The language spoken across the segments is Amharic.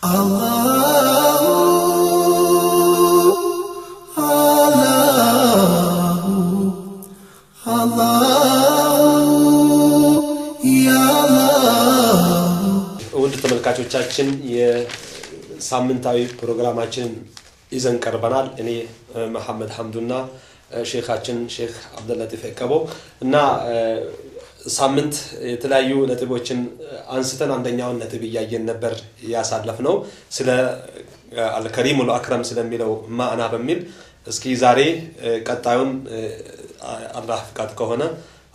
ውድ ተመልካቾቻችን የሳምንታዊ ፕሮግራማችን ይዘን ቀርበናል። እኔ መሐመድ ሐምዱና ሼኻችን ሼክ አብዱልለጢፍ ኤቀቦ እና ሳምንት የተለያዩ ነጥቦችን አንስተን አንደኛውን ነጥብ ያየን ነበር ያሳለፍነው ስለ አልከሪሙል አክረም ስለሚለው ማዕና በሚል እስኪ ዛሬ ቀጣዩን አላህ ፍቃድ ከሆነ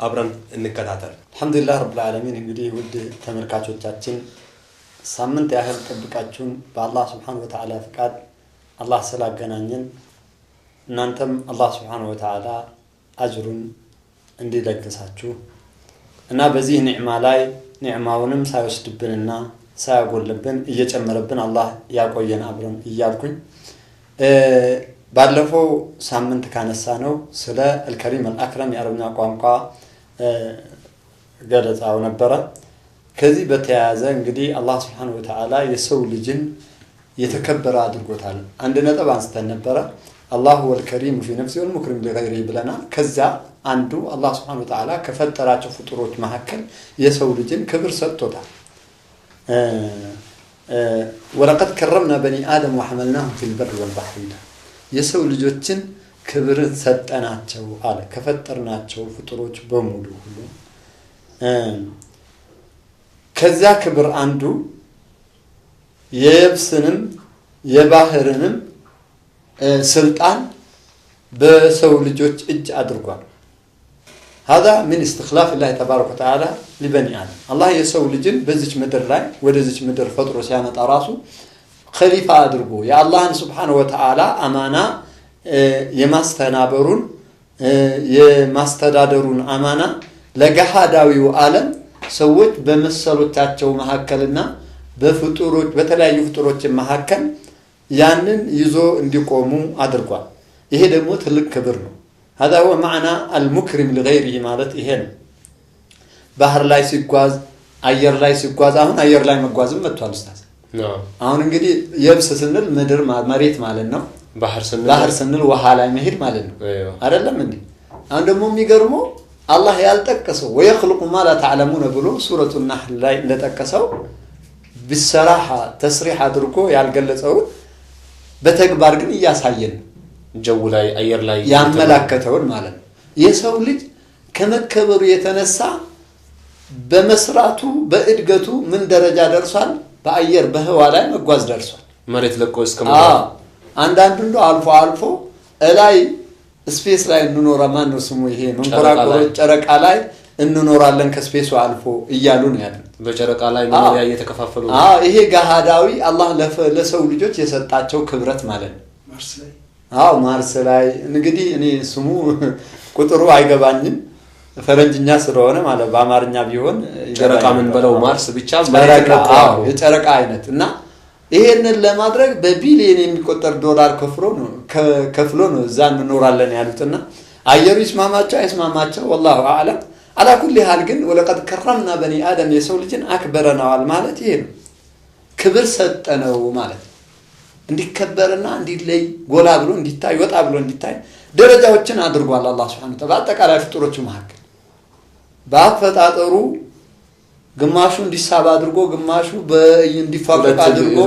አብረን እንከታተል። አልহামዱሊላህ ረብል ዓለሚን። እንግዲህ ውድ ተመልካቾቻችን ሳምንት ያህል ተጠብቃችሁን በአላህ Subhanahu Wa Ta'ala ፍቃድ አላህ ስላገናኘን እናንተም አላህ Subhanahu Wa Ta'ala አጅሩን እንዲለግሳችሁ እና በዚህ ኒዕማ ላይ ኒዕማውንም ሳይወስድብንና ሳያጎልብን እየጨመረብን አላህ ያቆየን አብረን እያልኩኝ ባለፈው ሳምንት ካነሳነው ስለ አልከሪም አልአክረም የአረብኛ ቋንቋ ገለጻው ነበረ። ከዚህ በተያያዘ እንግዲህ አላህ Subhanahu Wa Ta'ala የሰው ልጅን የተከበረ አድርጎታል። አንድ ነጥብ አንስተን ነበረ። አላሁ ወልከሪም في نفسه والمكرم لغيره ብለና ከዛ አንዱ አላህ Subhanahu Wa Ta'ala ከፈጠራቸው ፍጡሮች መካከል የሰው ልጅን ክብር ሰጥቶታል። ولقد كرمنا بني آدم وحملناهم في البر والبحر የሰው ልጆችን ክብር ሰጠናቸው አለ። ከፈጠርናቸው ፍጡሮች በሙሉ ሁሉ ከዛ ክብር አንዱ የብስንም የባህርንም ስልጣን በሰው ልጆች እጅ አድርጓል። هذا من استخلاف الله تبارك وتعالى لبني آدم الله የሰው ልጅን በዚች ምድር ላይ ወደዚች ምድር ፈጥሮ ሲያመጣ ራሱ ኸሊፋ አድርጎ የአላህን Subhanahu Wa Ta'ala አማና የማስተናበሩን የማስተዳደሩን አማና ለገሃዳዊው ዓለም ሰዎች በመሰሎቻቸው መሐከልና በፍጡሮች በተለያዩ ፍጡሮች መሐከል ያንን ይዞ እንዲቆሙ አድርጓል። ይሄ ደግሞ ትልቅ ክብር ነው። هذا هو معنى المكرم لغيره ማለት ይሄ ነው። ባህር ላይ ሲጓዝ አየር ላይ ሲጓዝ አሁን አየር ላይ መጓዝም መጥቷል ኡስታዝ። አሁን እንግዲህ የብስ ስንል ምድር መሬት ማለት ነው። ባህር ስንል ውሃ ላይ መሄድ ማለት ነው አይደለም እንዴ? አሁን ደግሞ የሚገርመው አላህ ያልጠቀሰው ወይخلق ما لا تعلمون ብሎ ሱረቱ النحل ላይ እንደጠቀሰው بصراحه تصريح አድርጎ ያልገለጸው በተግባር ግን ያሳየን ጀው ላይ አየር ላይ ያመላከተውን ማለት ነው። የሰው ልጅ ከመከበሩ የተነሳ በመስራቱ በእድገቱ ምን ደረጃ ደርሷል? በአየር በህዋ ላይ መጓዝ ደርሷል። መሬት ለቆ እስከመጣ አንዳንዱ አልፎ ላይ ስፔስ ላይ እንኖራ ማን ነው ስሙ ይሄ መንኮራኩሮች ጨረቃ ላይ እንኖራለን ከስፔሱ አልፎ እያሉ ነው ያለው። በጨረቃ ላይ ነው የተከፋፈሉ። ይሄ ገሃዳዊ አላህ ለሰው ልጆች የሰጣቸው ክብረት ማለት ነው። ማርስ ላይ እንግዲህ እኔ ስሙ ቁጥሩ አይገባኝም ፈረንጅኛ ስለሆነ ማለት በአማርኛ ቢሆን ጨረቃ ምን በለው ማርስ ብቻ የጨረቃ አይነት እና ይሄንን ለማድረግ በቢሊየን የሚቆጠር ዶላር ከፍሎ ነው እዛ እንኖራለን ያሉትና አየሩ ይስማማቸው አይስማማቸው والله اعلم على كل حال ግን ولقد كرمنا بني ادم የሰው ልጅን አክበረናል ማለት ይሄ ነው። ክብር ሰጠነው ማለት እንዲከበርና እንዲለይ ጎላ ብሎ እንዲታይ ወጣ ብሎ እንዲታይ ደረጃዎችን አድርጓል አላህ Subhanahu Wa Ta'ala በአጠቃላይ ፍጡሮች መካከል በአፈጣጠሩ ግማሹ እንዲሳብ አድርጎ ግማሹ እንዲፋቀቅ አድርጎ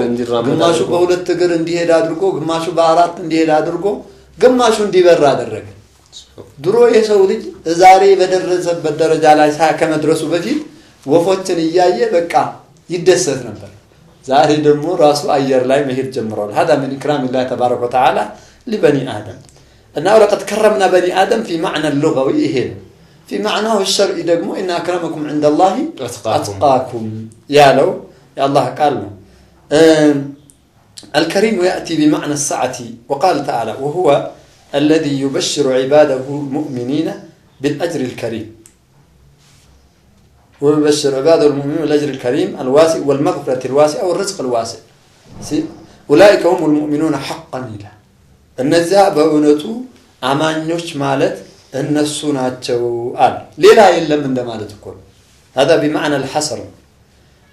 ግማሹ በሁለት እግር እንዲሄድ አድርጎ ግማሹ በአራት እንዲሄድ አድርጎ ግማሹ እንዲበር አደረገ። ድሮ የሰው ልጅ ዛሬ በደረሰበት ደረጃ ላይ ከመድረሱ በፊት ወፎችን እያየ በቃ ይደሰት ነበር። ዛሬ ደግሞ ራሱ አየር ላይ መሄድ ጀምሯል። هذا من اكرام الله تبارك وتعالى لبني آدم እና ولقد كرمنا بني آدم في معنى اللغوي ይሄ في معناه الشرعي ደግሞ ان اكرمكم عند الله اتقاكم ያለው የአላህ ቃል ነው። الكريم ياتي بمعنى السعه وقال تعالى وهو الذي يبشر عباده المؤمنين بالاجر الكريم ويبشر عباده المؤمنين بالاجر الكريم الواسع والمغفرة الواسعة والرزق الواسع أولئك هم المؤمنون حقا إله እነዚያ በእውነቱ አማኞች ማለት እነሱ ናቸው አለ። ሌላ የለም እንደማለት እኮ ነው። هذا بمعنى الحصر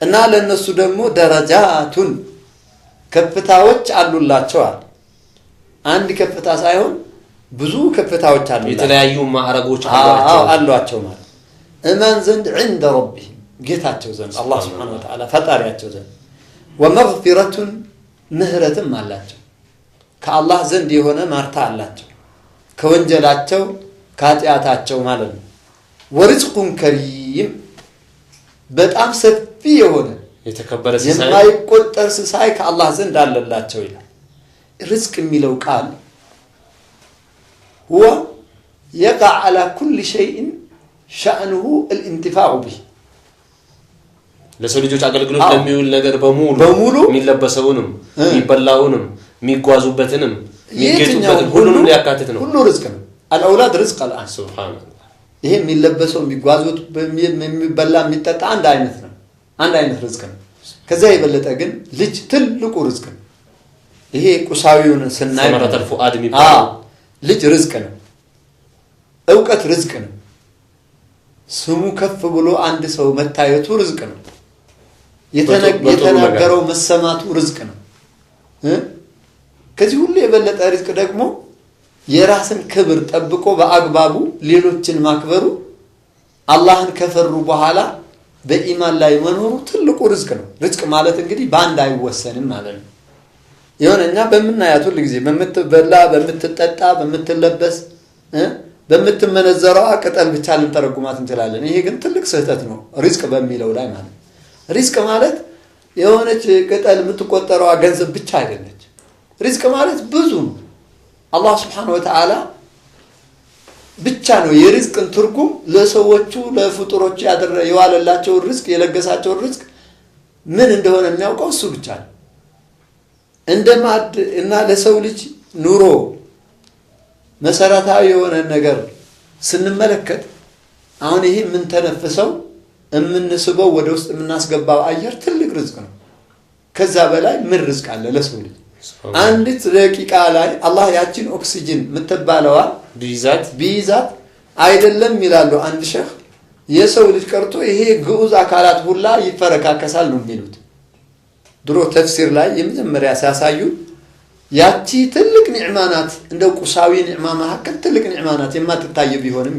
እና ለነሱ ደግሞ ደረጃቱን ከፍታዎች አሉላቸዋል። አንድ ከፍታ ሳይሆን ብዙ ከፍታዎች አሉላቸው። የተለያዩ ማዕረጎች አሏቸው ማለት እማን ዘንድ عند ربهم ጌታቸው ዘንድ አላህ Subhanahu Wa Ta'ala ፈጣሪያቸው ዘንድ ومغفرة ምህረትም አላቸው። ከአላህ ዘንድ የሆነ ማርታ አላቸው ከወንጀላቸው ከኃጢአታቸው ማለት ነው። ورزق كريم በጣም ሰፊ የሆነ የተከበረ ሲሳይ የማይቆጠር ሲሳይ ከአላህ ዘንድ አለላቸው ይላል። ርዝቅ የሚለው ቃል هو يقع على كل شيء شأنه الانتفاع به ለሰው ልጆች አገልግሎት ለሚውል ነገር በሙሉ የሚለበሰውንም የሚበላውንም የሚጓዙበትንም የሚገዙበትን ሁሉንም ሊያካትት ነው። ሁሉ ርዝቅ ነው። الأولاد رزق الآن سبحان الله ይሄ የሚለበሰው የሚጓዙት የሚበላ የሚጠጣ አንድ አይነት ነው። አንድ አይነት ርዝቅ ነው። ከዛ የበለጠ ግን ልጅ ትልቁ ርዝቅ ነው። ይሄ ቁሳዊውን ስናይ ሰመረተል ፉአድ የሚባለው ልጅ ርዝቅ ነው። ዕውቀት ርዝቅ ነው። ስሙ ከፍ ብሎ አንድ ሰው መታየቱ ርዝቅ ነው። የተናገረው መሰማቱ ርዝቅ ነው። ከዚህ ሁሉ የበለጠ ርዝቅ ደግሞ የራስን ክብር ጠብቆ በአግባቡ ሌሎችን ማክበሩ አላህን ከፈሩ በኋላ በኢማን ላይ መኖሩ ትልቁ ርዝቅ ነው። ርዝቅ ማለት እንግዲህ ባንድ አይወሰንም ማለት ነው። የሆነኛ በመናያቱ ለጊዜ በመትበላ በመትጠጣ በመትለበስ በመትመነዘረው ቅጠል ብቻ ልንተረጉማት እንችላለን። ይሄ ግን ትልቅ ስህተት ነው ርዝቅ በሚለው ላይ ማለት። ርዝቅ ማለት የሆነች ቅጠል የምትቆጠረው ገንዘብ ብቻ አይደለች። ርዝቅ ማለት ብዙ ነው። አላህ Subhanahu Wa Ta'ala ብቻ ነው የርዝቅን ትርጉም ለሰዎቹ ለፍጡሮች የዋለላቸው ርዝቅ የለገሳቸው ርዝቅ ምን እንደሆነ የሚያውቀው እሱ ብቻ ነው። እንደማድ እና ለሰው ልጅ ኑሮ መሰረታዊ የሆነ ነገር ስንመለከት አሁን ይሄ ምን ተነፍሰው እምንስበው ወደ ውስጥ የምናስገባው አየር ትልቅ ርዝቅ ነው። ከዛ በላይ ምን ርዝቅ አለ ለሰው ልጅ? አንዲት ደቂቃ ላይ አላህ ያቺን ኦክሲጅን ምትባለዋ ቢይዛት አይደለም ይላሉ አንድ ሸህ የሰው ልጅ ቀርቶ ይሄ ግዑዝ አካላት ሁላ ይፈረካከሳል ነው የሚሉት። ድሮ ተፍሲር ላይ የመጀመሪያ ሲያሳዩ ያቺ ትልቅ ኒዕማ ናት እንደ ቁሳዊ ኒዕማ መካከል ትልቅ ኒዕማ ናት የማትታይ ቢሆንም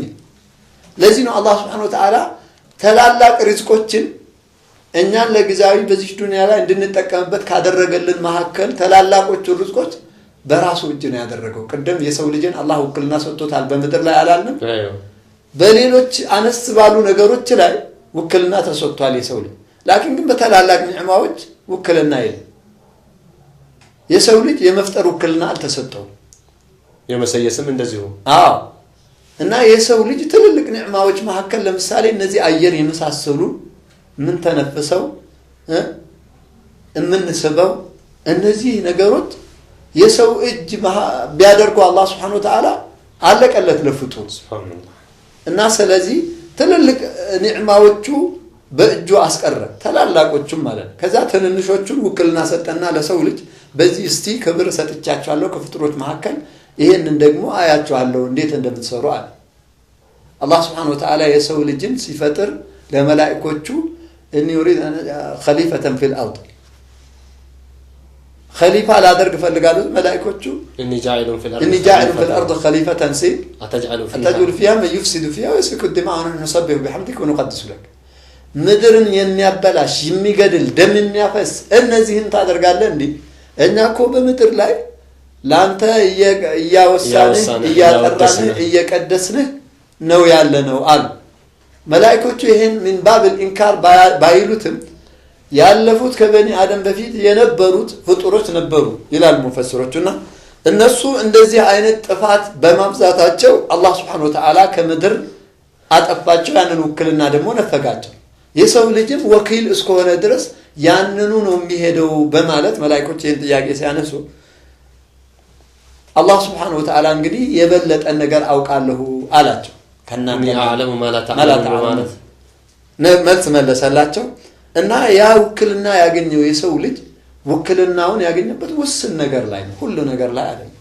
ለዚህ ነው አላህ Subhanahu Wa Ta'ala ተላላቅ ርዝቆችን እኛን ለጊዜያዊ በዚህ ዱንያ ላይ እንድንጠቀምበት ካደረገልን መካከል ተላላቆቹ ርዝቆች በራሱ እጅ ነው ያደረገው። ቀደም የሰው ልጅን አላህ ውክልና ሰጥቶታል በመድር ላይ አላልንም? በሌሎች አነስ ባሉ ነገሮች ላይ ውክልና ተሰጥቷል የሰው ልጅ። ላኪን ግን በተላላቅ ኒዕማዎች ውክልና የለም። የሰው ልጅ የመፍጠር ውክልና አልተሰጠውም። የመሰየስም እንደዚሁ እና የሰው ልጅ ትልልቅ ኒዕማዎች መካከል ለምሳሌ እነዚህ አየር የመሳሰሉ ምን ተነፍሰው እምንስበው እነዚህ ነገሮች የሰው እጅ ቢያደርገው አላህ Subhanahu Wa Ta'ala አለቀለት ለፍጡር ሱብሃንአላህ። እና ስለዚህ ትልልቅ ኒዕማዎቹ በእጁ አስቀረ ተላላቆቹም ማለት ከዛ ትንንሾቹን ውክልና ሰጠና ለሰው ልጅ በዚህ እስቲ ክብር ሰጥቻቸዋለሁ ከፍጡሮች መካከል ይሄንን ደግሞ አያቸዋለሁ እንዴት እንደምትሰሩ አለ። አላህ Subhanahu Wa Ta'ala የሰው ልጅን ሲፈጥር ለመላእክቶቹ ان يريد خليفه في الارض خليفه لا درج فلقالوا ملائكته اني جاعل في الارض خليفه سي اتجعل فيها من يفسد فيها ويسفك الدماء ونحن نسبح بحمدك ونقدس لك ምድርን የሚያበላሽ የሚገድል ደም የሚያፈስ እነዚህን ታደርጋለህ እንዴ? እኛ እኮ በምድር ላይ ላንተ እያወሳንህ እያጠራንህ እየቀደስንህ ነው ያለነው አሉ። መላእክቶቹ ይሄን من باب الانكار ባይሉትም ያለፉት ከበኒ አደም በፊት የነበሩት ፍጡሮች ነበሩ ይላል ሙፈሲሮቹና እነሱ እንደዚህ አይነት ጥፋት በማብዛታቸው አላህ Subhanahu Wa Ta'ala ከምድር አጠፋቸው ያንን ውክልና ደግሞ ነፈጋቸው። የሰው ልጅም ወኪል እስከሆነ ድረስ ያንኑ ነው የሚሄደው በማለት መላእክቶች ይሄን ጥያቄ ሲያነሱ አላህ Subhanahu Wa Ta'ala እንግዲህ የበለጠ ነገር አውቃለሁ አላቸው። ከናንተ ዓለም ማለት ማለት መልስ መለሰላቸው እና ያ ውክልና ያገኘው የሰው ልጅ ውክልናውን ያገኘበት ውስን ነገር ላይ ነው ሁሉ ነገር ላይ አይደለም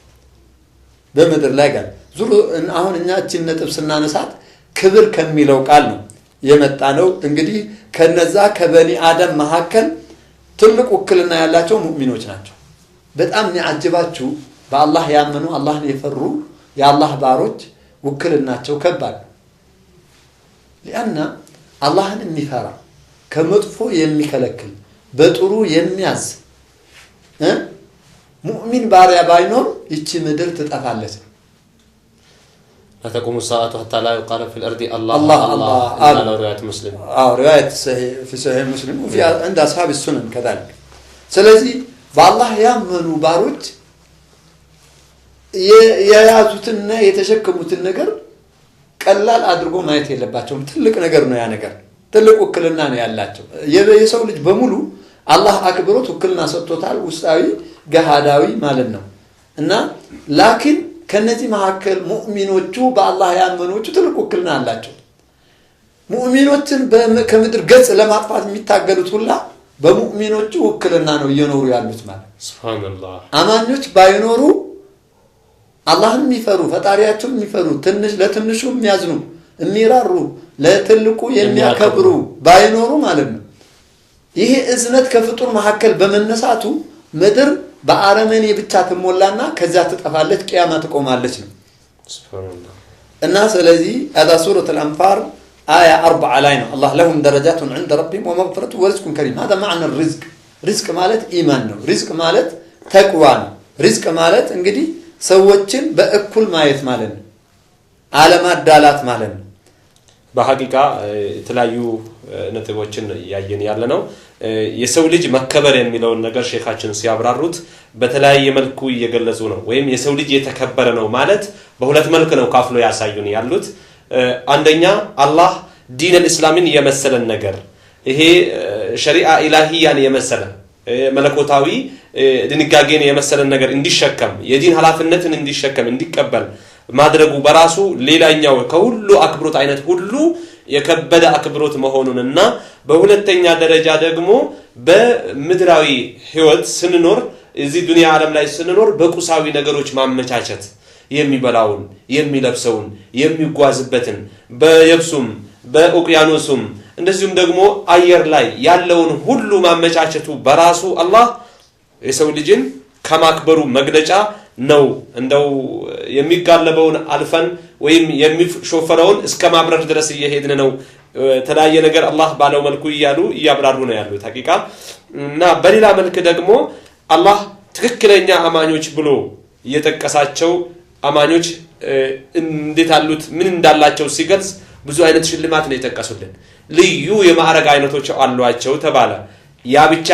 በመድር ላይ ጋር ዙሩ አሁን እኛ እቺን ነጥብ ስናነሳት ክብር ከሚለው ቃል ነው የመጣ ነው። እንግዲህ ከነዛ ከበኒ አደም መካከል ትልቅ ውክልና ያላቸው ሙእሚኖች ናቸው። በጣም የሚያጅባችሁ በአላህ ያመኑ አላህን የፈሩ የአላህ ባሮች ውክልናቸው ከባድ لأن አላህን የሚፈራ ከመጥፎ የሚከለክል በጥሩ የሚያዝ ሙእሚን ባሪያ ባይኖር ይቺ ምድር ትጠፋለች لا تقوم الساعة حتى لا يقال في الأرض الله على رواية مسلم رواية في صحيح مسلم وفي عند أصحاب السنن كذلك ስለዚህ በአላህ ያመኑ ባሮች የያዙትና የተሸከሙትን ነገር ቀላል አድርጎ ማየት የለባቸውም ትልቅ ነገር ነው ያ ነገር ትልቅ ውክልና ነው ያላቸው የሰው ልጅ በሙሉ አላህ አክብሮት ውክልና ሰጥቶታል ውስጣዊ ገሃዳዊ ማለት ነው እና ላኪን ከነዚህ መካከል ሙእሚኖቹ በአላህ ያመኑት ትልቅ ውክልና አላቸው ሙእሚኖችን ከምድር ገጽ ለማጥፋት የሚታገሉት ሁላ በሙእሚኖቹ ውክልና ነው እየኖሩ ያሉት ማለት ሱብሃንአላህ አማኞች ባይኖሩ አላህን የሚፈሩ ፈጣሪያቸውን የሚፈሩ ትንሽ ለትንሹ የሚያዝኑ የሚራሩ ለትልቁ የሚያከብሩ ባይኖሩ ማለት ነው ይሄ እዝነት ከፍጡር መካከል በመነሳቱ ምድር በአረመኔ ብቻ ትሞላና ከዛ ትጠፋለች ቂያማ ትቆማለች ነው ሱብሃንአላህ እና ስለዚህ አዳ ሱረቱ አልአንፋል آية 4 ላይ ነው الله لهم درجات عند ربهم ومغفرة ورزق كريم هذا معنى الرزق رزق ማለት ኢማን ነው رزق ማለት ተቅዋ ነው رزق ማለት እንግዲህ ሰዎችን በእኩል ማየት ማለት ነው አለማዳላት ማለት ነው በሐቂቃ የተለያዩ ነጥቦችን ያየን ያለ ነው የሰው ልጅ መከበር የሚለውን ነገር ሼኻችን ሲያብራሩት በተለያየ መልኩ እየገለጹ ነው ወይም የሰው ልጅ የተከበረ ነው ማለት በሁለት መልኩ ነው ካፍሎ ያሳዩን ያሉት አንደኛ አላህ ዲን الاسلامን የመሰለን ነገር ይሄ ሸሪዓ ኢላሂያን የመሰለ መለኮታዊ ድንጋጌን የመሰለን ነገር እንዲሸከም የዲን ሐላፊነትን እንዲሸከም እንዲቀበል ማድረጉ በራሱ ሌላኛው ከሁሉ አክብሮት አይነት ሁሉ የከበደ አክብሮት መሆኑንና በሁለተኛ ደረጃ ደግሞ በምድራዊ ህይወት ስንኖር እዚህ ዱንያ ዓለም ላይ ስንኖር በቁሳዊ ነገሮች ማመቻቸት የሚበላውን የሚለብሰውን የሚጓዝበትን በየብሱም በኦቂያኖስም እንደዚሁም ደግሞ አየር ላይ ያለውን ሁሉ ማመቻቸቱ በራሱ አላህ የሰው ልጅን ከማክበሩ መግለጫ ነው እንደው የሚጋለበውን አልፈን ወይም የሚሾፈረውን እስከ ማብረር ድረስ እየሄድን ነው ተለያየ ነገር አላህ ባለው መልኩ ያብራሩ ነው ያሉት ሐቂቃ እና በሌላ መልኩ ደግሞ አላህ ትክክለኛ አማኞች ብሎ እየተቀሳቸው አማኞች እንዴት አሉት ምን እንዳላቸው ሲገልጽ ብዙ አይነት ሽልማት ነው የተቀሱልን ልዩ የማዕረግ አይነቶች አሏቸው ተባለ ያ ብቻ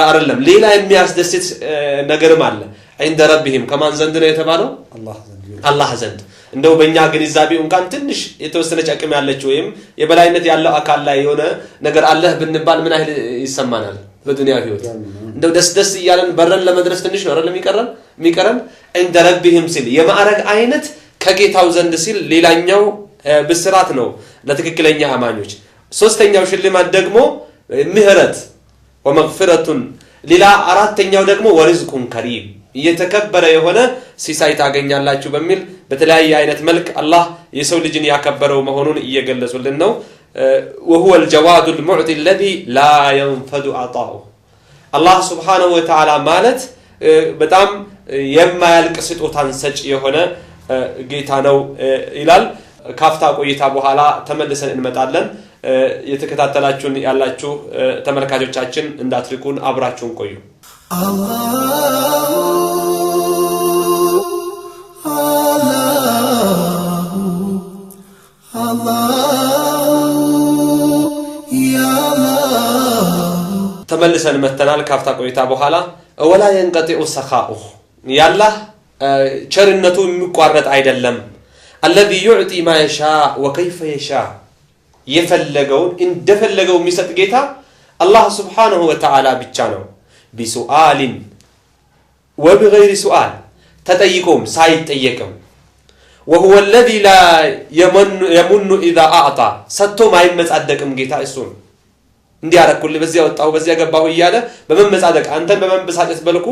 አይደለም ሌላ የሚያስደስት ነገርም አለ عند ربهم كمان ዘንድ ነው የተባለው አላህ ዘንድ እንደው በእኛ ግንዛቤው እንኳን ትንሽ የተወሰነች አቅም ያለች ወይም የበላይነት ያለው አካል ላይ የሆነ ነገር አለህ ብንባል ምን አይል ይሰማናል በዱንያ ህይወት እንደው ደስ ይያለን በረን ለመድረስ ትንሽ ነው አይደል የሚቀረን عند ربهم ሲል የማዕረግ አይነት ከጌታው ዘንድ ሲል ሌላኛው ብስራት ነው ለትክክለኛ አማኞች ሶስተኛው ሽልማት ደግሞ ምህረት ወመግፊረቱ ሌላ አራተኛው ደግሞ ወርዝቁን ከሪም የተከበረ የሆነ ሲሳይ ታገኛላችሁ በሚል በተለያየ አይነት መልክ አላህ የሰው ልጅን ያከበረው መሆኑን እየገለጹልን ነው وهو الجواد المعطي الذي لا ينفد عطاؤه الله سبحانه وتعالى ማለት በጣም የማያልቅ ስጦታን ሰጪ የሆነ ጌታ ነው ይላል ካፍታ ቆይታ በኋላ ተመልሰን እንመጣለን የተከታተላችሁን ያላችሁ ተመልካቾቻችን እንዳትርቁን አብራችሁን ቆዩ ተመልሰን መተናል ካፍታ ቆይታ በኋላ ወላ ينقطع سخاؤه ያላህ ቸርነቱ የሚቋረጥ አይደለም الذي يعطي ما يشاء وكيف يشاء የፈለገውን እንደፈለገው የሚሰጥ ጌታ አላህ Subhanahu Wa Ta'ala ብቻ ነው بسؤال وبغير سؤال ተጠይቆም ሳይጠየቅም وهو الذي لا يمن اذا اعطى ሰጥቶ ማይመጻደቅም ጌታ እሱ ነው እንዲያረኩል በዚያ ወጣው በዚያ ገባው ይያለ በመመጻደቅ አንተን በመንበሳጨት በልኩ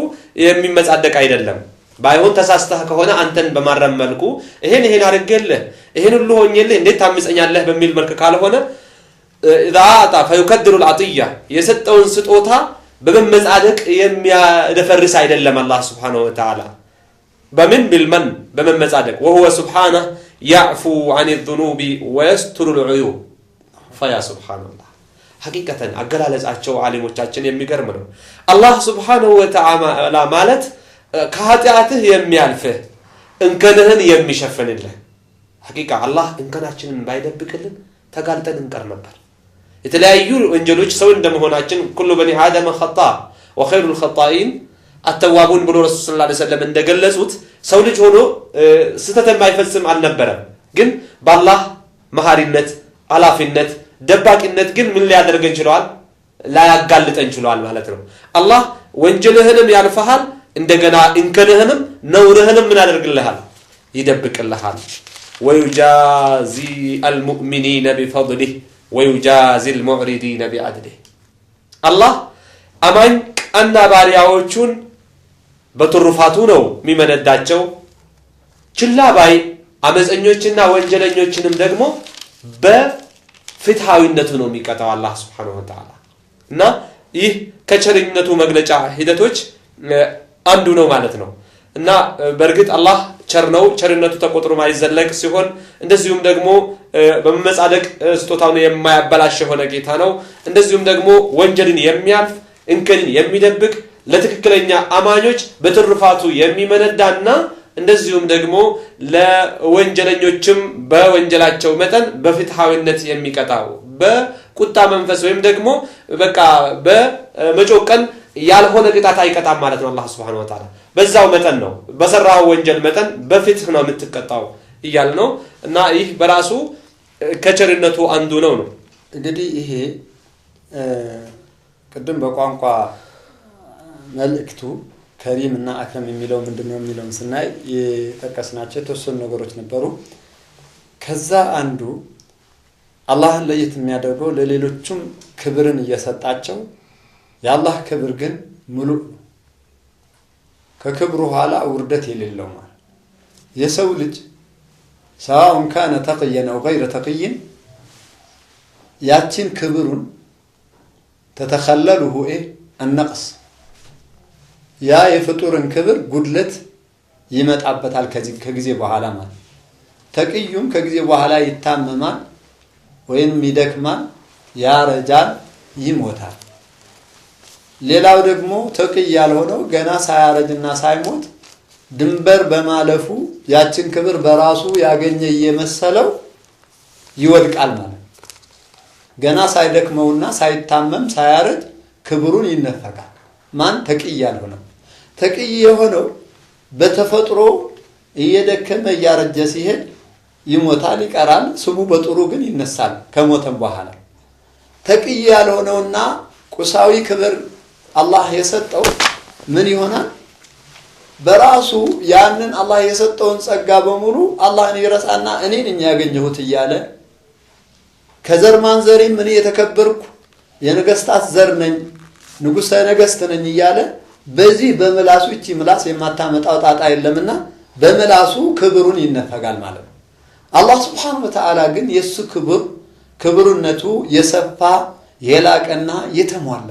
የሚመጻደቅ አይደለም ባይሆን ተሳስተህ ከሆነ አንተን በማረም መልኩ ይሄን አርገለህ ይሄን ሁሉ ሆኘልህ እንዴት ታምፀኛለህ በሚል መልኩ ካልሆነ اذا اعطى فيكدر العطيه የሰጠውን ስጦታ በመመጻደቅ የሚያደፈርስ አይደለም አላህ Subhanahu Wa Ta'ala በምን بالمن በመመጻደቅ وهو سبحانه يعفو عن الذنوب ويستر العيوب فيا سبحان الله حقيقة አገላለጻቸው ዓሊሞቻችን የሚገርም ነው አላህ Subhanahu Wa Ta'ala ማለት ከኃጢአትህ የሚያልፍህ እንከንህን የሚሸፍንልህ حقيقة الله እንከናችንን ባይደብቅልን ተጋልጠን እንቀር ነበር የተለያዩ ወንጀሎች ሰው እንደመሆናችን كل بني آدم خطاء وخير الخطائين التوابون ብሎ ረሱል ሰለላሁ ዐለይሂ ወሰለም እንደገለጹት ሰው ልጅ ሆኖ ስተት የማይፈጽም አልነበረም ግን በአላህ መሐሪነት አላፊነት ደባቂነት ግን ምን ሊያደርገን ይችላል ላያጋልጠን ይችላል ማለት ነው አላህ ወንጀልህንም ያልፈሃል እንደገና እንከንህንም ነውርህንም ምን ያደርግልሃል ይደብቅልሃል ويجازي المؤمنين بفضله ويجازي المعرضين بعدله الله አማኝ ቀና ባሪያዎቹን በትሩፋቱ ነው የሚመነዳቸው ችላ ባይ አመፀኞችና ወንጀለኞችንም ደግሞ በፍትሃዊነቱ ነው የሚቀጣው አላህ Subhanahu Wa Ta'ala እና ይህ ከቸርነቱ መግለጫ ሂደቶች አንዱ ነው ማለት ነው እና በርግጥ አላህ ቸር ነው ቸርነቱ ተቆጥሮ ማይዘለቅ ሲሆን እንደዚሁም ደግሞ በመመጻደቅ ስጦታውን የማያበላሽ ሆነ ጌታ ነው እንደዚሁም ደግሞ ወንጀልን የሚያልፍ እንከንን የሚደብቅ ለትክክለኛ አማኞች በትርፋቱ የሚመነዳና እንደዚሁም ደግሞ ለወንጀለኞችም በወንጀላቸው መጠን በፍትሃዊነት የሚቀጣው በቁጣ መንፈስ ወይም ደግሞ በቃ በመጮቀን ያልሆነ ቅጣት አይቀጣም ማለት ነው አላህ Subhanahu Wa Ta'ala በዛው መጠን ነው በሰራው ወንጀል መጠን በፍትህ ነው የምትቀጣው ይያል ነው እና ይህ በራሱ ከቸርነቱ አንዱ ነው እንግዲህ ይሄ ቅድም በቋንቋ መልእክቱ ከሪም እና አክረም የሚለው ምንድነው የሚለውን ስናይ የጠቀስናቸው የተወሰኑ ነገሮች ነበሩ ከዛ አንዱ አላህን ለየት የሚያደርገው ለሌሎችም ክብርን እየሰጣቸው የአላህ ክብር ግን ሙሉ ከክብሩ ኋላ ውርደት የሌለው ማለት የሰው ልጅ سواء كان تقيا أو غير تقي ያችን ክብሩን ተተخلله النقص ያ የፍጡርን ክብር ጉድለት ይመጣበታል ከጊዜ በኋላ ማለት ተቅዩም ከጊዜ በኋላ ይታመማል ወይም ይደክማል ያረጃል ይሞታል ሌላው ደግሞ ተቅይ ያልሆነው ገና ሳያረጅና ሳይሞት ድንበር በማለፉ ያችን ክብር በራሱ ያገኘ የመሰለው ይወድቃል ማለት ገና ሳይደክመውና ሳይታመም ሳያረጅ ክብሩን ይነፈቃል ማን ተቅይ ያልሆነው ተቅይ የሆነው በተፈጥሮ እየደከመ ያረጀ ሲሄድ ይሞታል ይቀራል ስሙ በጥሩ ግን ይነሳል ከሞተም በኋላ ተቅይ ያልሆነውና ቁሳዊ ክብር አላህ የሰጠው ምን ይሆናል በራሱ ያንን አላህ የሰጠውን ጸጋ በሙሉ አላህን ይረሳና እኔ ነኝ ያገኘሁት ይያለ ከዘር ማንዘሬ ምን የተከበርኩ የነገስታት ዘር ነኝ ንጉስ ነገስት ነኝ ይያለ በዚህ በመላሱ እቺ ምላስ የማታመጣው ጣጣ የለምና በመላሱ ክብሩን ይነፈጋል ማለት ነው አላህ Subhanahu Wa Ta'ala ግን የሱ ክብሩነቱ የሰፋ የላቀና የተሟላ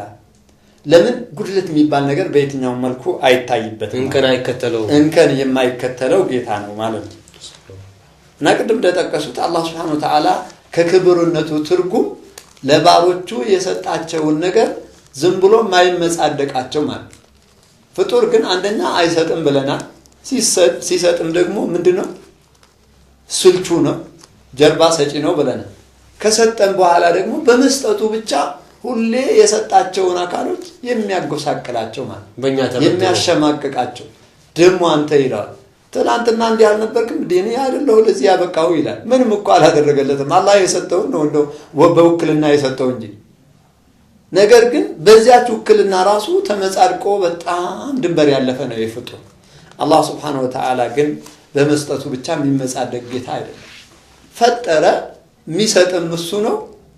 ለምን ጉድለት የሚባል ነገር በየትኛው መልኩ አይታይበትም እንከን የማይከተለው ጌታ ነው ማለት ነው እና ቅድም እንደተጠቀሱት አላህ Subhanahu Wa Ta'ala ከክብሩነቱ ትርጉም ለባሮቹ የሰጣቸውን ነገር ዝም ብሎ ማይመጻደቃቸው ማለት ፍጡር ግን አንደኛ አይሰጥም ብለናል ሲሰጥም ደግሞ ምንድነው ስልቹ ነው ጀርባ ሰጪ ነው ብለናል ከሰጠን በኋላ ደግሞ በመስጠቱ ብቻ ሁሌ የሰጣቸውን አካሎች የሚያጎሳቅላቸው ማለት በእኛ የሚያሸማቅቃቸው ደሞ አንተ ይላል ትላንትና እንዲህ አልነበርክም ዲኒ አይደለው ለዚህ ያበቃው ይላል ምንም እኮ አላደረገለትም አላህ የሰጠው ነው እንደው በውክልና የሰጠው እንጂ ነገር ግን በዚያች ውክልና ራሱ ተመጻድቆ በጣም ድንበር ያለፈ ነው የፍጡር አላህ Subhanahu Wa Ta'ala ግን በመስጠቱ ብቻ የሚመጻደቅ ጌታ አይደለም ፈጠረ የሚሰጥም እሱ ነው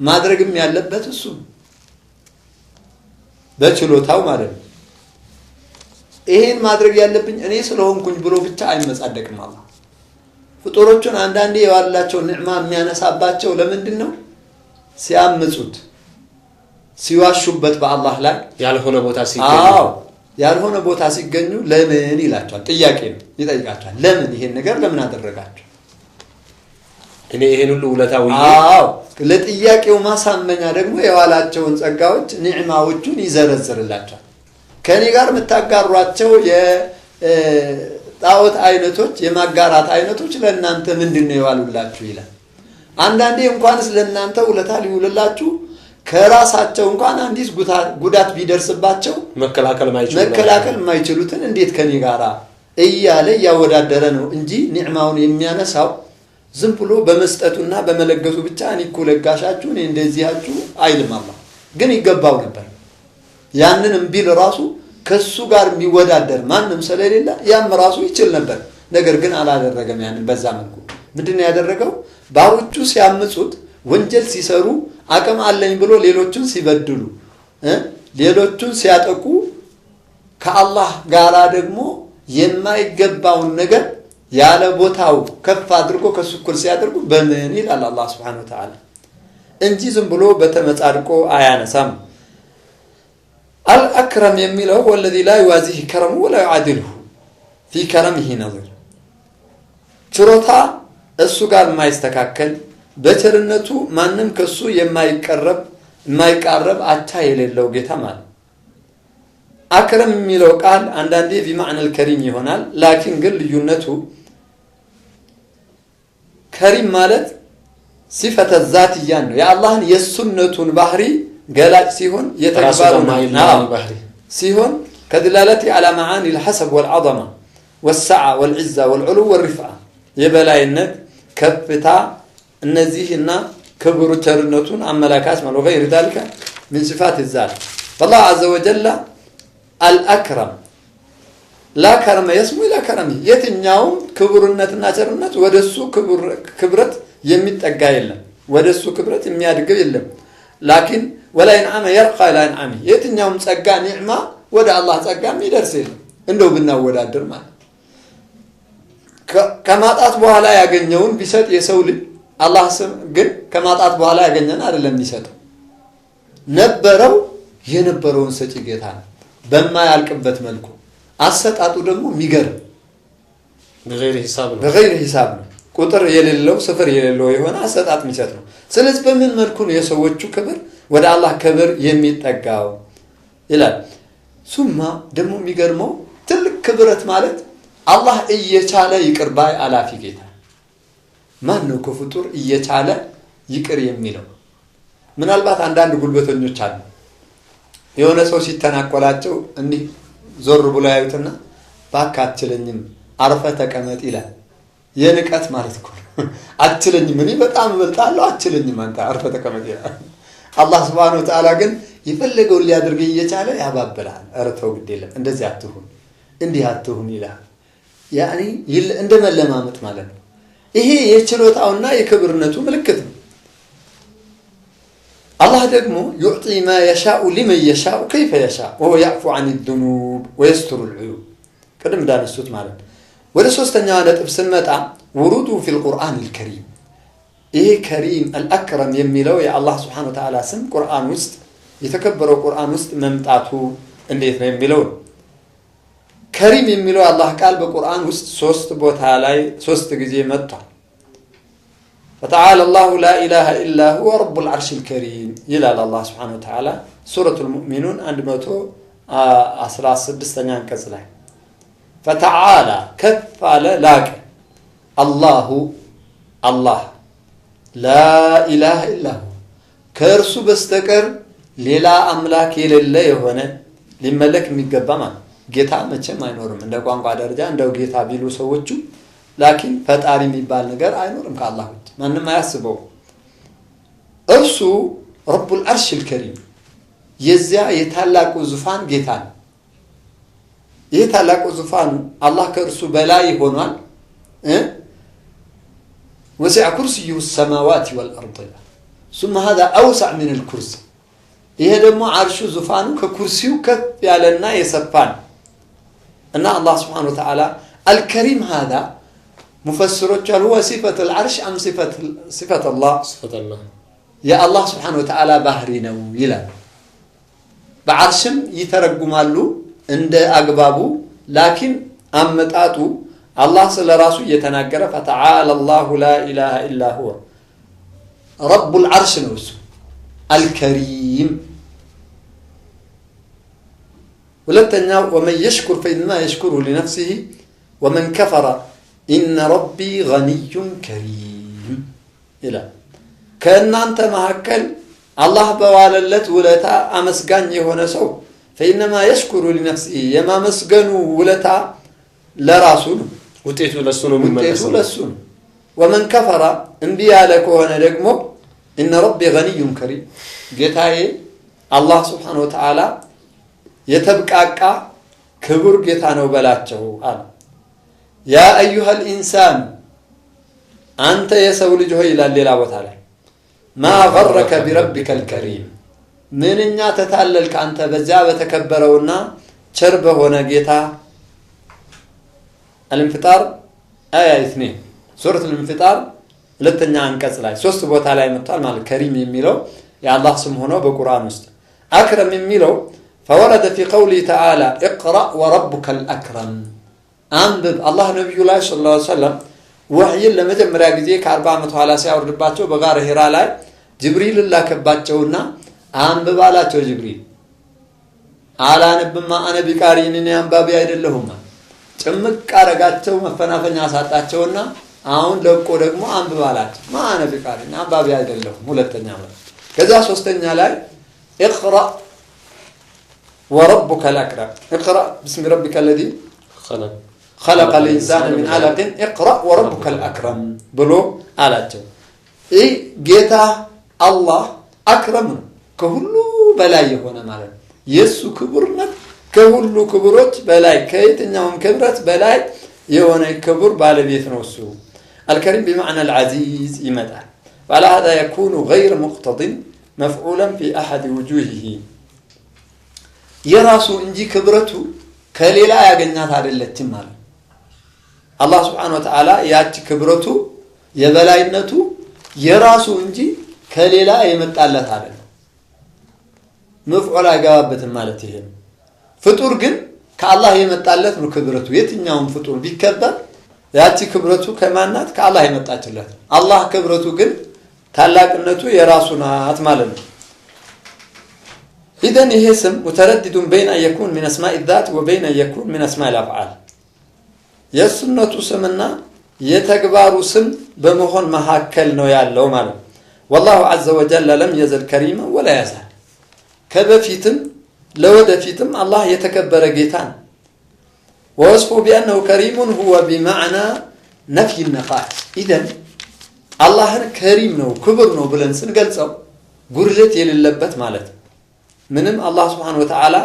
ማድረግም ያለበት እሱ በችሎታው ማለት ነው ይሄን ማድረግ ያለብኝ እኔ ስለሆንኩኝ ብሎ ብቻ አይመጻደቅም አላህ ፍጡሮቹን አንዳንዴ የዋላቸው ንዕማ የሚያነሳባቸው ለምንድን ነው ሲያምጹት ሲዋሹበት በአላህ ላይ ያልሆነ ቦታ ሲገኙ ያልሆነ ቦታ ሲገኙ ለምን ይላቸዋል። ጥያቄ ነው ይጠይቃቸዋል። ለምን ይሄን ነገር ለምን አደረጋችሁ? እኔ ይሄን ሁሉ ውለታ ውዬ ለጥያቄው ማሳመኛ ደግሞ የዋላቸውን ጸጋዎች ኒዕማዎቹን ይዘረዝርላቸዋል። ከኔ ጋር የምታጋሯቸው የጣዖት አይነቶች የማጋራት አይነቶች ለእናንተ ምንድነው የዋሉላችሁ ይላል። አንዳንዴ እንኳንስ ለእናንተ ውለታ ሊውልላችሁ ከራሳቸው እንኳን አንዲስ ጉዳት ቢደርስባቸው መከላከል ማይችሉትን እንዴት ከኔ ጋር እያለ ያወዳደረ ነው እንጂ ኒዕማውን የሚያነሳው ዝም ብሎ በመስጠቱና በመለገሱ ብቻ እኮ ለጋሻችሁ እኔ እንደዚያችሁ አይልም። አላህ ግን ይገባው ነበር። ያንን እምቢል ራሱ ከሱ ጋር የሚወዳደር ማንም ስለሌለ ያም ራሱ ይችል ነበር። ነገር ግን አላደረገም። ያንን በዛ መልኩ ምንድነው ያደረገው? ባሮቹ ሲያምጹት ወንጀል ሲሰሩ አቅም አለኝ ብሎ ሌሎችን ሲበድሉ ሌሎችን ሲያጠቁ ከአላህ ጋራ ደግሞ የማይገባውን ነገር ያለ ቦታው ከፍ አድርጎ ከሱ እኩል ሲያደርጉ በምን ይላል አላህ Subhanahu Wa Ta'ala እንጂ ዝም ብሎ በተመጻድቆ አያነሳም። الأكرم የሚለው والذي لا يوازيه كرمه ولا يعادله في كرمه نظر ችሮታ እሱ ጋር የማይስተካከል በቸርነቱ ማንንም ከሱ የማይቀርብ አቻ የሌለው ጌታ ማለት አክረም የሚለው ቃል አንዳንዴ بمعنى الكريم ይሆናል። ላኪን ግን ልዩነቱ ከሪም ማለት صفة الذاتية ነው። የአላህን የሱነቱን ባህሪ ገላጭ ሲሆን የተግባሩን ባህሪ ሲሆን كدلالته على معاني الحسب والعظمة والسعة والعزة والعلو والرفعة የበላይነት ከፍታ እነዚህና ክብሩ ቸርነቱን አመላካች ማለት غير ذلك من صفات الذات فالله عز وجل الأكرم لا كرم يسمو إلى كرمه የትኛውም ክብርነትና ቸርነት ወደሱ ክብረት የሚጠጋ የለም ወደሱ ክብረት የሚያድግ የለም لكن ولا ينعم يرقى لا ينعم የትኛውም ጸጋ ኒዕማ ወደ አላህ ጸጋ የሚደርስ የለም እንደው ብናወዳደር ማለት ከማጣት በኋላ ያገኘውን ቢሰጥ የሰው ልጅ አላህ ግን ከማጣት በኋላ ያገኘን አይደለም የሚሰጠው ነበረው የነበረውን ሰጪ ጌታ ነው በማያልቅበት መልኩ አሰጣጡ ደግሞ የሚገርም በغير حساب ነው ቁጥር የሌለው ስፍር የሌለው የሆነ አሰጣጥ የሚሰጥ ነው። ስለዚህ በምን መልኩ ነው የሰዎቹ ክብር ወደ አላህ ክብር የሚጠጋው ይላል። ሱማ ደግሞ የሚገርመው ትልቅ ክብረት ማለት አላህ እየቻለ ይቅር ባይ አላፊ ጌታ ማን ነው ከፍጡር እየቻለ ይቅር የሚለው? ምናልባት አንዳንድ ጉልበተኞች አሉ የሆነ ሰው ሲተናቆላቸው እንዲህ ዞር ብሎ ያዩትና ባካችለኝም አርፈ ተቀመጥ ይላል። የንቀት ማለት እኮ አትችለኝም እኔ በጣም እበልጣለሁ አትችለኝም አንተ አርፈ ተቀመጥ ይላል። አላህ Subhanahu Wa Ta'ala ግን ይፈልገው ሊያደርግ እየቻለ ያባበላል። አረተው ግድ የለም እንደዚህ አትሁን እንዲህ አትሁን ይላል። ያኒ እንደመለማመጥ ማለት ነው። ይሄ የችሎታውና የክብርነቱ ምልክት ነው። الله ደግሞ يعطي ما يشاء لمن يشاء كيف يشاء وهو يعفو عن الذنوب ويستر العيوب قدم دانسوت ማለት ወደ ሶስተኛው ነጥብ ስንመጣ وروده في القرآن الكريم ይሄ كريم الأكرم የሚለው የአላህ Subhanahu Wa Ta'ala ስም ቁርአን ውስጥ የተከበረው ቁርአን ውስጥ መምጣቱ እንዴት ነው የሚለው كريم የሚለው አላህ ቃል በቁርአን ውስጥ 3 ቦታ ላይ 3 ጊዜ መጥቷል። فتعالى الله لا إله إلا هو رب العرش الكريم يلا الله سبحانه وتعالى سورة المؤمنون 116 አንቀጽ ላይ فتعالى كف على لاك الله لا إله إلا هو ከእርሱ በስተቀር ሌላ አምላክ የሌለ የሆነ ሊመለክ የሚገባ ማለት ጌታ መቼም አይኖርም እንደ ቋንቋ ደረጃ እንደው ጌታ ቢሉ ሰዎቹ ላኪን ፈጣሪ የሚባል ነገር አይኖርም ከአላህ ውጭ ማንንም አያስበው እርሱ ረቡል አርሽል ከሪም የዚያ የታላቁ ዙፋን ጌታ ነው። ይህ ታላቁ ዙፋን አላህ ከእርሱ በላይ ሆኗል وسع كرسيه السماوات والأرض ثم هذا أوسع من الكرسي ይሄ ደግሞ አርሹ ዙፋኑ ከኩርሲው ከፍ ያለና የሰፋን እና አላህ Subhanahu Wa Ta'ala الكريم هذا مفسروች አሉ وصفة العرش أم صفة الله يا الله سبحانه وتعالى ባህሪ ነው ይላል። بعرشم يترجمالو عند أجبابو لكن أمتاتو الله صلى راسو يتناجر فتعالى الله لا إله إلا هو رب العرش نوسو الكريم ولتنيا ومن يشكر فإنما يشكره لنفسه ومن كفر إن ربي غني كريم إلى كأن أنت مهكل الله بواللت ولتا أمسجن يهون سو فإنما يشكر لنفسه يما مسجنوا ولتا لراسونه وتيتو لسونو من ومن كفر انبياء لك وهنا دقمو إن ربي غني كريم جتاي الله سبحانه وتعالى يتبقى كبر جتانو بلاتشو قال يا أيها الإنسان أنت يسول جهي إلى الليلة وتعالى ما غرك بربك الكريم من إن تتعللك أنت بزابة تكبرونا شربه ونجيتا الانفطار آية 2 سورة الانفطار لتنيا عنكس لاي سوست بوتا لاي متال مال الكريم يميلو يا الله سبحانه بقرآن است أكرم يميلو فورد في قوله تعالى اقرأ وربك الأكرم أنبب الله نبي الله صلى الله عليه وسلم وحي لما جمرا غزي ك400 على سياور دباچو بغار هيرا لاي جبريل الله كباچونا أنبب አላቸው جبريل አላነብማ انا ቢቃሪን እኔ አንባቢ አይደለሁም ጭምቅ አረጋቸው መፈናፈኛ አሳጣቸውና አሁን ለቆ ደግሞ አንብብ አላቸው ማነ ቢቃሪን አንባቢ አይደለሁም ሁለተኛ ማለት ከዛ ሶስተኛ ላይ اقرأ وربك الأكرم اقرأ بسم ربك الذي خلق الإنسان من علق اقرأ وربك الأكرم بلو አላቸው ጌታ الله أكرم كهلو بلاي هنا ማለት የሱ ክብርነት ከሁሉ ክብሮች በላይ ከየትኛውም ክብረት በላይ የሆነ ክብር ባለቤት ነው እሱ الكريم بمعنى العزيز يمدح وعلى هذا يكون غير مقتض مفعولا في أحد وجوهه يراسو انجي كبرته كليلا ያገኛት አይደለችም ማለት الله سبحانه وتعالى ያቺ ክብረቱ የበላይነቱ የራሱ እንጂ ከሌላ የመጣለት አይደለም مفعول አይገባበትም ማለት ይሄ ፍጡር ግን ከአላህ የመጣለት ነው ክብረቱ የትኛውም ፍጡር ቢከበር ያቺ ክብረቱ ከማናት ከአላህ የመጣችለት አላህ ክብረቱ ግን ታላቅነቱ የራሱ ናት ማለት ነው إذن ይሄ ስም متردد بين أن يكون من أسماء الذات وبين أن يكون من أسماء الأفعال የሱነቱ ስምና የተግባሩ ስም በመሆን መሐከል ነው ያለው ማለት والله عز وجل لم يزل كريما ولا يزال ከበፊትም ለወደፊትም الله የተከበረ ጌታ ነው ووصفه بأنه كريم هو بمعنى نفي النقائص إذن الله كريم ነው ክብር ነው ብለን ስንገልጸው ጉድለት የሌለበት ማለት ምንም الله سبحانه وتعالى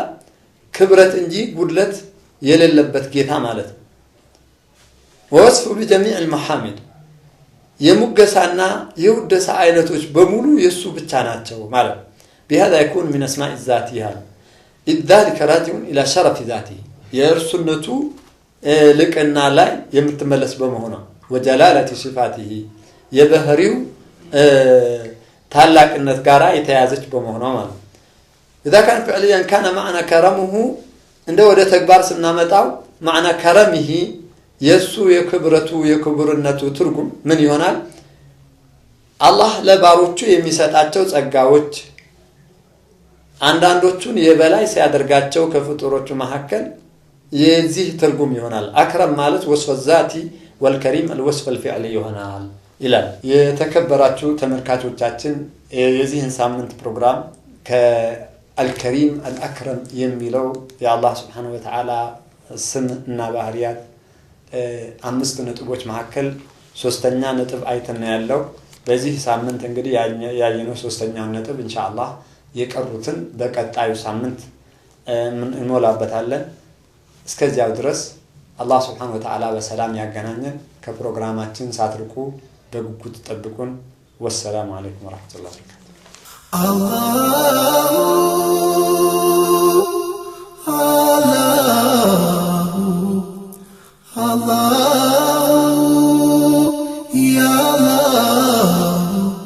ክብረት እንጂ ጉድለት የሌለበት ጌታ ማለት ووصفه بجميع المحامد የሙገሳና የውደሳ አይነቶች በሙሉ የሱ ብቻ ናቸው ማለት بهذا يكون من اسماء الذات إذ ذلك راجع الى شرف ذاته የእርሱነቱ ልቅና ላይ የምትመለስ በመሆኑ وجلاله صفاته የበህሪው ታላቅነት ጋራ የተያዘች በመሆኑ ማለት اذا كان فعليا كان معنى كرمه እንደ ወደ ተግባር ስናመጣው معنى كرمه የሱ የክብረቱ የክብርነቱ ትርጉም ምን ይሆናል አላህ ለባሮቹ የሚሰጣቸው ጸጋዎች አንዳንዶቹን የበላይ ሲያደርጋቸው ከፍጡሮቹ መሐከል የዚህ ትርጉም ይሆናል አክረም ማለት ወስፈ ዛቲ والكريم الوصف الفعلي ይሆናል ይላል የተከበራችሁ ተመልካቾቻችን የዚህን ሳምንት ፕሮግራም ከአልከሪም አልአክረም የሚለው የአላህ Subhanahu Wa Ta'ala ስም እና ባህሪያት አምስት ነጥቦች መሐከል ሶስተኛ ነጥብ አይተን ያለው በዚህ ሳምንት እንግዲህ ያየነው ሶስተኛው ነጥብ ኢንሻአላህ የቀሩትን በቀጣዩ ሳምንት እንሞላበታለን እስከዚያው ድረስ አላህ Subhanahu Wa Ta'ala በሰላም ያገናኘን ከፕሮግራማችን ሳትርቁ በጉጉት ተጠብቁን ወሰላሙ አለይኩም ወራህመቱላሂ ወበረካቱ